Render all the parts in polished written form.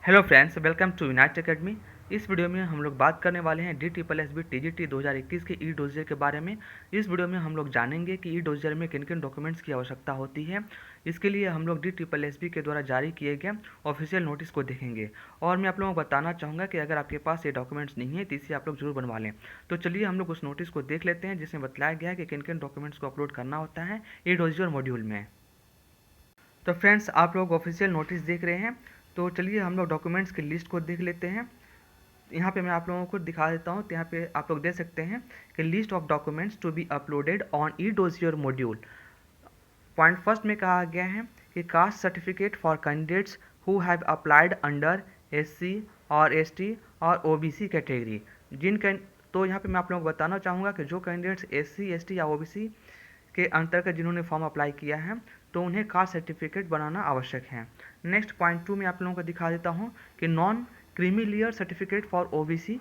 Hello friends, welcome to Unite Academy. इस video में हम लोग बात करने वाले हैं DSSB TGT 2021 के ई डोजियर के बारे में। इस वीडियो में हम लोग जानेंगे कि ई डोजियर में किन किन डॉक्यूमेंट्स की आवश्यकता होती है। इसके लिए हम लोग DSSB के द्वारा जारी किए गए ऑफिशियल नोटिस को देखेंगे। और मैं आप लोगों को बताना चाहूँगा कि अगर आपके पास ये डॉक्यूमेंट्स नहीं है तो इसे आप लोग जरूर बनवा लें। तो चलिए हम लोग उस नोटिस को देख लेते हैं जिसमें बताया गया है कि किन किन डॉक्यूमेंट्स को अपलोड करना होता है ई डोजियर मॉड्यूल में। तो फ्रेंड्स, आप लोग ऑफिशियल नोटिस देख रहे हैं। तो चलिए हम लोग डॉक्यूमेंट्स की लिस्ट को देख लेते हैं। यहाँ पे मैं आप लोगों को दिखा देता हूँ। तो यहाँ पे आप लोग देख सकते हैं कि list of documents to be uploaded on e dossier module. Point first में कहा गया है कि caste certificate for candidates who have applied under SC और ST और OBC कैटेगरी। तो यहाँ पे मैं आप लोगों को बताना चाहूँगा कि जो कैंडिडेट्स SC ST या OBC के अंतर्गत जिन्होंने फॉर्म अप्लाई किया है तो उन्हें कास्ट सर्टिफिकेट बनाना आवश्यक है। नेक्स्ट पॉइंट 2 में आप लोगों को दिखा देता हूँ कि non creamy layer certificate for OBC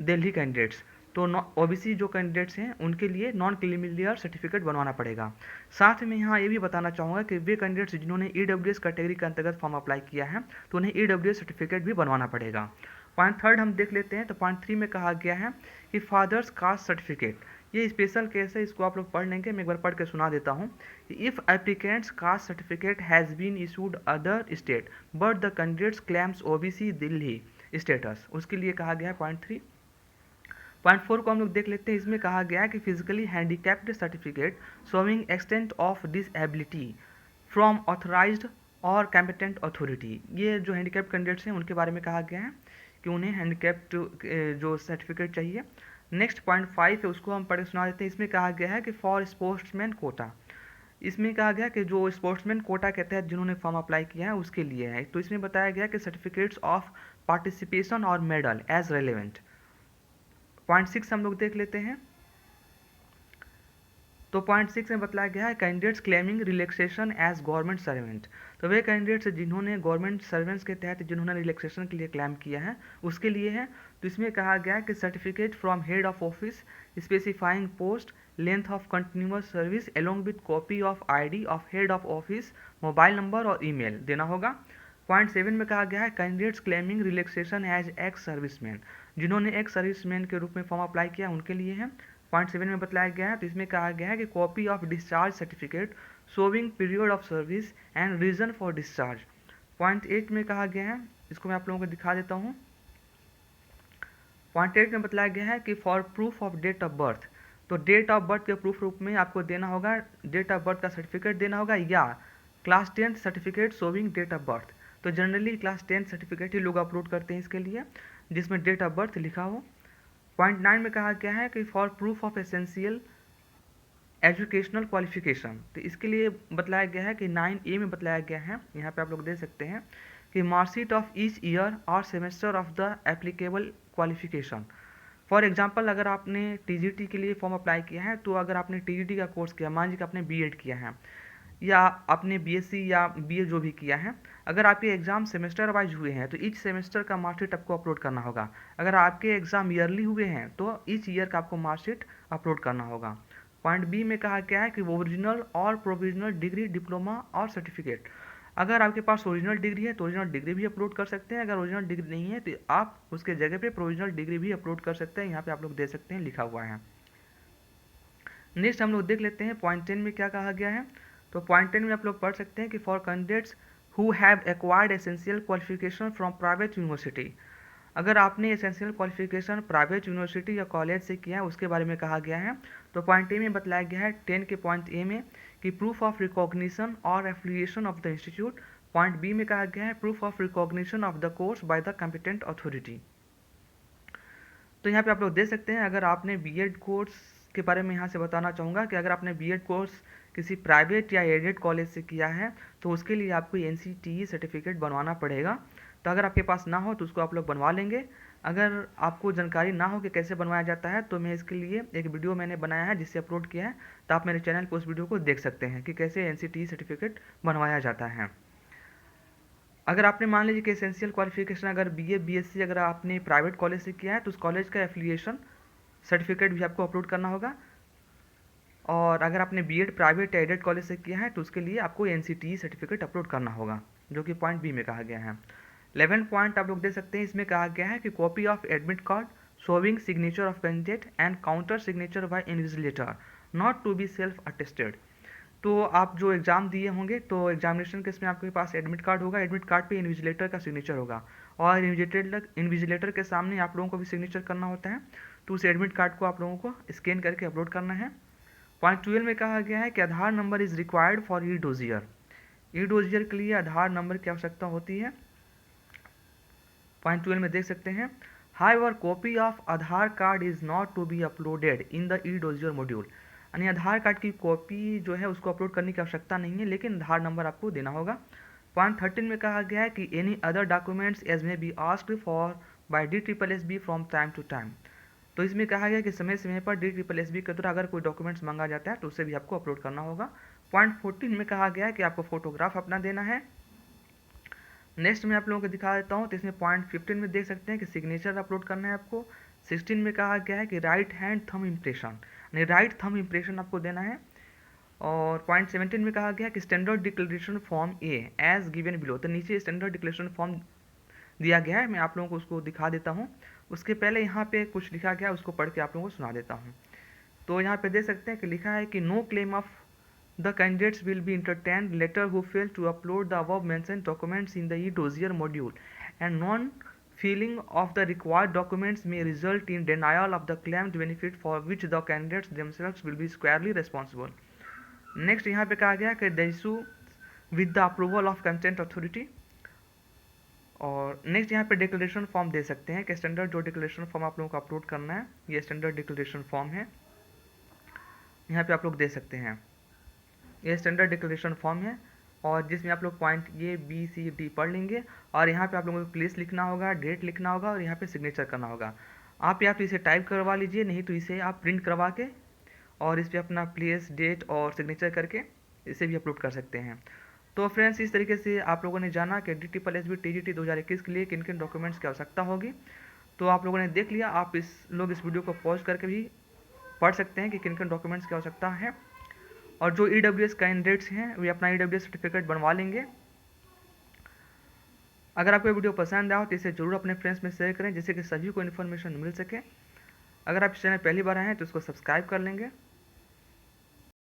Delhi candidates. तो OBC जो कैंडिडेट्स हैं उनके लिए नॉन क्रीमी लेयर सर्टिफिकेट बनवाना पड़ेगा। साथ में यहाँ ये भी बताना चाहूँगा कि वे कैंडिडेट्स जिन्होंने EWS कैटेगरी के अंतर्गत फॉर्म अप्लाई किया है तो उन्हें EWS सर्टिफिकेट भी बनवाना पड़ेगा। पॉइंट थर्ड हम देख लेते हैं। तो पॉइंट 3 में कहा गया है कि फादर्स कास्ट सर्टिफिकेट, ये स्पेशल केस है, इसको आप लोग पढ़ लेंगे। मैं एक बार पढ़ के सुना देता हूँ। If applicants caste certificate has been issued other state but the candidates claims OBC Delhi status, उसके लिए कहा गया है पॉइंट 3। पॉइंट 4 को हम लोग देख लेते हैं। इसमें कहा गया है कि physically handicapped certificate showing extent of disability from authorised और कॉम्पिटेंट अथॉरिटी, ये जो हैंडीकैप्ड कैंडिडेट्स हैं उनके बारे में कहा गया है कि उन्हें हैंडीकैप्ड जो सर्टिफिकेट चाहिए। नेक्स्ट पॉइंट 5 है, उसको हम पढ़े सुना देते हैं। इसमें कहा गया है कि फॉर स्पोर्ट्समैन कोटा, इसमें कहा गया कि जो स्पोर्ट्समैन कोटा के तहत जिन्होंने फॉर्म अप्लाई किया है उसके लिए है। तो इसमें बताया गया कि सर्टिफिकेट्स ऑफ पार्टिसिपेशन और मेडल एज रेलिवेंट। पॉइंट 6 हम लोग देख लेते हैं। तो पॉइंट 6 में बताया गया है candidates claiming relaxation as government servant. तो वे कैंडिडेट्स जिन्होंने गवर्नमेंट सर्वेंट्स के तहत जिन्होंने रिलैक्सेशन के लिए क्लेम किया है उसके लिए है। तो इसमें कहा गया है कि certificate from head of office specifying post length of continuous service along with copy of ID of head of office, mobile number और ईमेल देना होगा। पॉइंट 7 में कहा गया है candidates claiming relaxation as ex serviceman, जिन्होंने एक्स सर्विसमैन के रूप में फॉर्म अप्लाई किया उनके लिए है। पॉइंट 7 में बताया गया है। तो इसमें कहा गया है कि copy of discharge certificate showing period of service and reason for discharge. Point 8 में कहा गया है, इसको मैं आप लोगों को दिखा देता हूँ। पॉइंट 8 में बताया गया है कि for proof of date of birth, तो डेट ऑफ बर्थ के प्रूफ रूप में आपको देना होगा, डेट ऑफ बर्थ का सर्टिफिकेट देना होगा या class 10 certificate showing date of birth. तो जनरली क्लास 10 सर्टिफिकेट ही लोग अपलोड करते हैं इसके लिए जिसमें डेट ऑफ बर्थ लिखा हो। पॉइंट 9 में कहा गया है कि for proof of essential educational qualification, तो इसके लिए बतलाया गया है कि 9A में बतलाया गया है, यहाँ पे आप लोग देख सकते हैं कि मार्कशीट ऑफ ईच ईयर और semester of the applicable qualification. For example, अगर आपने TGT के लिए फॉर्म अप्लाई किया है तो अगर आपने TGT का कोर्स किया, मान लीजिए कि आपने B.Ed किया है या आपने BSc या BA जो भी किया है, अगर आपके एग्ज़ाम सेमेस्टर वाइज हुए हैं तो ईच सेमेस्टर का मार्कशीट आपको अपलोड करना होगा। अगर आपके एग्ज़ाम ईयरली हुए हैं तो ईच ईयर का आपको मार्कशीट अपलोड करना होगा। पॉइंट B में कहा गया है कि ओरिजिनल और प्रोविजनल डिग्री, डिप्लोमा और सर्टिफिकेट, अगर आपके पास ओरिजिनल डिग्री है तो ओरिजिनल डिग्री भी अपलोड कर सकते हैं। अगर ओरिजिनल डिग्री नहीं है तो आप उसके जगह पे प्रोविजनल डिग्री भी अपलोड कर सकते हैं। यहाँ पे आप लोग देख सकते हैं लिखा हुआ है। नेक्स्ट हम लोग देख लेते हैं पॉइंट 10 में क्या कहा गया है। तो पॉइंट 10 में आप लोग पढ़ सकते हैं कि for candidates who have acquired essential qualification from private university, अगर आपने एसेंशियल क्वालिफिकेशन प्राइवेट यूनिवर्सिटी या कॉलेज से किया है उसके बारे में कहा गया है। तो पॉइंट A में बताया गया है 10 के पॉइंट A में कि प्रूफ ऑफ रिकॉग्निशन और affiliation of the institute. Point B में कहा गया है proof of recognition of the course by the competent authority. तो यहाँ पे आप लोग देख सकते हैं, अगर आपने B.Ed कोर्स के बारे में यहाँ से बताना चाहूँगा कि अगर आपने B.Ed कोर्स किसी प्राइवेट या एडेड कॉलेज से किया है तो उसके लिए आपको NCTE सर्टिफिकेट बनवाना पड़ेगा। तो अगर आपके पास ना हो तो उसको आप लोग बनवा लेंगे। अगर आपको जानकारी ना हो कि कैसे बनवाया जाता है तो मैं इसके लिए एक वीडियो मैंने बनाया है जिससे अपलोड किया है, तो आप मेरे चैनल पर उस वीडियो को देख सकते हैं कि कैसे NCTE सर्टिफिकेट बनवाया जाता है। अगर आपने मान लीजिए कि एसेंशियल क्वालिफिकेशन अगर BA BSc अगर आपने प्राइवेट कॉलेज से किया है तो उस कॉलेज का एफिलिएशन सर्टिफिकेट भी आपको अपलोड करना होगा। और अगर आपने B.Ed प्राइवेट एडेड कॉलेज से किया है तो उसके लिए आपको NCTE सर्टिफिकेट अपलोड करना होगा, जो कि पॉइंट B में कहा गया है। 11 पॉइंट आप लोग देख सकते हैं, इसमें कहा गया है कि copy of admit card showing signature of candidate and counter signature by invigilator not to be self attested. तो आप जो एग्ज़ाम दिए होंगे तो एग्जामिनेशन के इसमें आपके पास एडमिट कार्ड होगा, एडमिट कार्ड पे इन्विजिलेटर का सिग्नेचर होगा और इन्विजिलेटर के सामने आप लोगों को भी सिग्नेचर करना होता है। तो उस एडमिट कार्ड को आप लोगों को स्कैन करके अपलोड करना है। पॉइंट 12 में कहा गया है कि Aadhaar number is required for e dossier. E dossier के लिए आधार नंबर की आवश्यकता होती है। पॉइंट 12 में देख सकते हैं, however copy of Aadhaar card is not to be uploaded in the e dossier module. यानी आधार कार्ड की कॉपी जो है उसको अपलोड करने की आवश्यकता नहीं है, लेकिन आधार नंबर आपको देना होगा। पॉइंट 13 में कहा गया है कि any other documents as may be asked for by DSSB from time to time. तो इसमें कहा गया कि समय समय पर DSSB के द्वारा अगर कोई डॉक्यूमेंट्स मांगा जाता है तो उसे भी आपको अपलोड करना होगा। पॉइंट 14 में कहा गया है कि आपको फोटोग्राफ अपना देना है। नेक्स्ट मैं आप लोगों को दिखा देता हूँ, तो इसमें पॉइंट 15 में देख सकते हैं कि सिग्नेचर अपलोड करना है आपको। 16 में कहा गया है कि राइट हैंड थंब इम्प्रेशन, यानी राइट थंब इम्प्रेशन आपको देना है। और पॉइंट 17 में कहा गया कि स्टैंडर्ड डिक्लेरेशन फॉर्म ए एज गिवन बिलो। तो नीचे स्टैंडर्ड डिक्लेरेशन फॉर्म दिया गया है, मैं आप लोगों को उसको दिखा देता हूँ। उसके पहले यहाँ पे कुछ लिखा गया है, उसको पढ़ के आप लोगों को सुना देता हूँ। तो यहाँ पे देख सकते हैं कि लिखा है कि no claim of the candidates will be entertained later who fail to upload the above mentioned documents in the e-dossier module, and non-filling of the required documents may result in denial of the claimed benefit for which the candidates themselves will be squarely responsible. Next यहाँ पे कहा गया कि the issue with the approval of consent authority। और next यहाँ पे declaration form दे सकते हैं कि स्टैंडर्ड जो डिक्लेरेशन फॉर्म आप लोगों को अपलोड करना है, ये स्टैंडर्ड डिक्लेरेशन फॉर्म है, यहाँ पे आप लोग दे सकते हैं। ये स्टैंडर्ड डिक्लेरेशन फॉर्म है और जिसमें आप लोग point A B C D पढ़ लेंगे और यहाँ पे आप लोगों को प्लेस लिखना होगा, डेट लिखना होगा और यहाँ पे सिग्नेचर करना होगा। आप या तो इसे टाइप करवा लीजिए, नहीं तो इसे आप प्रिंट करवा के और इस पर अपना प्लेस, डेट और सिग्नेचर करके इसे भी अपलोड कर सकते हैं। तो फ्रेंड्स, इस तरीके से आप लोगों ने जाना कि DSSB TGT 2021 के लिए किन किन डॉक्यूमेंट्स की आवश्यकता होगी। तो आप लोगों ने देख लिया, आप इस वीडियो को पॉज करके भी पढ़ सकते हैं कि किन किन डॉक्यूमेंट्स की आवश्यकता है। और जो EWS कैंडिडेट्स हैं वे अपना EWS सर्टिफिकेट बनवा लेंगे। अगर आपको वीडियो पसंद आया हो तो इसे जरूर अपने फ्रेंड्स में शेयर करें, जिससे कि सभी को इन्फॉर्मेशन मिल सके। अगर आप इस चैनल पहली बार आए हैं तो इसको सब्सक्राइब कर लेंगे।